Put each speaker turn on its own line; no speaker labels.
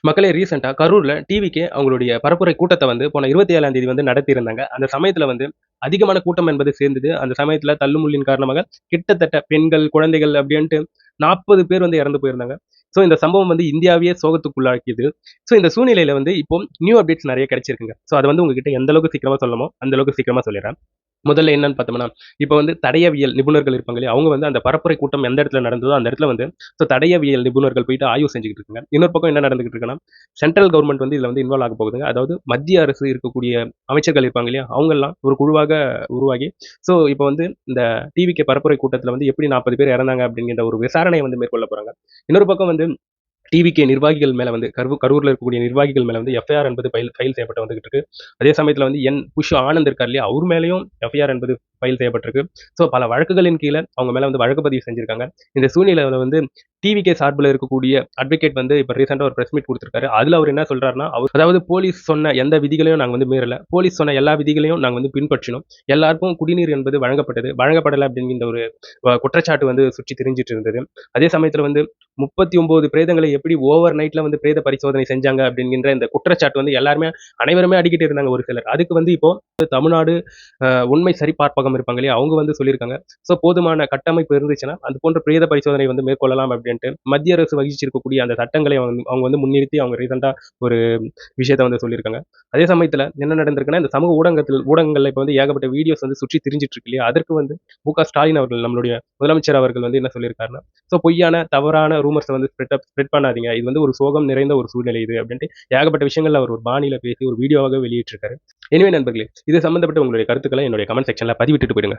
மக்களே ரீசென்ட்டா கரூர்ல டிவிக்கே அவங்களுடைய பரப்புரை கூட்டத்த வந்து போன 27ஆம் தேதி வந்து நடத்தியிருந்தாங்க. அந்த சமயத்துல வந்து அதிகமான கூட்டம் என்பது சேர்ந்தது. அந்த சமயத்துல தள்ளுமுள்ளின் காரணமாக கிட்டத்தட்ட பெண்கள், குழந்தைகள் அப்படின்ட்டு 40 பேர் வந்து இறந்து போயிருந்தாங்க. ஸோ இந்த சம்பவம் வந்து இந்தியாவையே சோகத்துக்குள்ளாக்கியது. ஸோ இந்த சூழ்நிலையில வந்து இப்போ நியூ அப்டேட்ஸ் நெறைய கிடைச்சிருக்குங்க. ஸோ அத வந்து உங்ககிட்ட எந்த அளவுக்கு சீக்கிரமா சொல்லணுமோ, அந்த அளவுக்கு சீக்கிரமா சொல்லிர்றேன். முதல்ல என்னன்னு பார்த்தோம்னா, இப்ப வந்து தடயவியல் நிபுணர்கள் இருப்பாங்க இல்லையா? அவங்க வந்து அந்த பரப்புரை கூட்டம் எந்த இடத்துல நடந்ததோ, அந்த இடத்துல வந்து தடயவியல் நிபுணர்கள் போயிட்டு ஆய்வு செஞ்சுகிட்டு இருக்காங்க. இன்னொரு பக்கம் என்ன நடந்துகிட்டு இருக்குன்னா, சென்ட்ரல் கவர்ன்மெண்ட் வந்து இதுல வந்து இன்வால்வ் ஆக போகுதுங்க. அதாவது மத்திய அரசு இருக்கக்கூடிய அமைச்சர்கள் இருப்பாங்க இல்லையா? அவங்கலாம் ஒரு குழுவாக உருவாகி, இப்ப வந்து இந்த டிவிகே பரப்புரை கூட்டத்துல வந்து எப்படி 40 பேர் இறந்தாங்க அப்படிங்கிற ஒரு விசாரணைய வந்து மேற்கொள்ள போறாங்க. இன்னொரு பக்கம் வந்து டிவிகே நிர்வாகிகள் மேல வந்து கரூர்ல இருக்கக்கூடிய நிர்வாகிகள் மேல வந்து எஃப்ஐஆர் என்பது ஃபைல் செய்யப்பட்டு வந்துகிட்டு இருக்கு. அதே சமயத்துல வந்து புஷ் ஆனந்த் இருக்கார் இல்லையா? அவர் மேலயும் எஃப்ஐஆர் என்பது ஃபைல் செய்யப்பட்டிருக்கு. பல வழக்குகளின் கீழ அவங்க மேல வந்து வழக்கு பதிவு செஞ்சிருக்காங்க. இந்த சூழ்நிலையில வந்து டிவிகே சார்புல இருக்கக்கூடிய அட்வொகேட் வந்து இப்ப ரீசென்ட்டா ஒரு பிரஸ் மீட் குடுத்திருக்காரு. அதுல அவர் என்ன சொல்றாருன்னா, அதாவது போலீஸ் சொன்ன எந்த விதிகளையும் நாங்க வந்து மீறல. போலீஸ் சொன்ன எல்லா விதிகளையும் நாங்க வந்து பின்பற்றினோம். எல்லாருக்கும் குடிநீர் என்பது வழங்கப்பட்டது. வழங்கப்படல அப்படிங்கிற ஒரு குற்றச்சாட்டு வந்து சுற்றி திரிஞ்சிட்டு இருந்தது. அதே சமயத்துல வந்து 39 பிரேதங்களை எப்படி ஓவர் நைட்ல வந்து பிரேத பரிசோதனை செஞ்சாங்க அப்படிங்கிற இந்த குற்றச்சாட்டு வந்து அனைவருமே அடிக்கிட்டு இருந்தாங்க ஒரு சிலர். அதுக்கு வந்து இப்போ தமிழ்நாடு உண்மை சரிபார்ப்பகம் இருப்பாங்க இல்லையா? அவங்க வந்து சொல்லியிருக்காங்க. போதுமான கட்டமைப்பு இருந்துச்சுன்னா, அது போன்ற பிரேத பரிசோதனை வந்து மேற்கொள்ளலாம் அப்படின்ட்டு மத்திய அரசு வகிச்சிருக்கக்கூடிய அந்த சட்டங்களை அவங்க வந்து முன்னிறுத்தி அவங்க ரீசென்ட்டா ஒரு விஷயத்த வந்து சொல்லியிருக்காங்க. அதே சமயத்துல என்ன நடந்திருக்குன்னா, இந்த சமூக ஊடகங்கள்ல இப்ப வந்து ஏகப்பட்ட வீடியோஸ் வந்து சுற்றி திரிஞ்சிட்டு இருக்கு இல்லையா? அதற்கு வந்து மு.க. ஸ்டாலின் அவர்கள் நம்மளுடைய முதலமைச்சர் அவர்கள் வந்து என்ன சொல்லியிருக்காருன்னா, பொய்யான, தவறான ரூமர்ஸ வந்து ஸ்ப்ரெட் பண்ணாதீங்க. இது வந்து ஒரு சோகம் நிறைந்த ஒரு சூழ்நிலை இது அப்படின்ட்டு ஏகப்பட்ட விஷயங்கள்ல அவர் ஒரு பாணியில பேசி ஒரு வீடியோவாக வெளியிட்டிருக்காரு. எனிவே நண்பர்களே, இது சம்பந்தப்பட்ட உங்களுடைய கருத்துக்களை என்னுடைய கமெண்ட் செக்ஷன்ல பதிவிட்டுட்டு போயிடுங்க.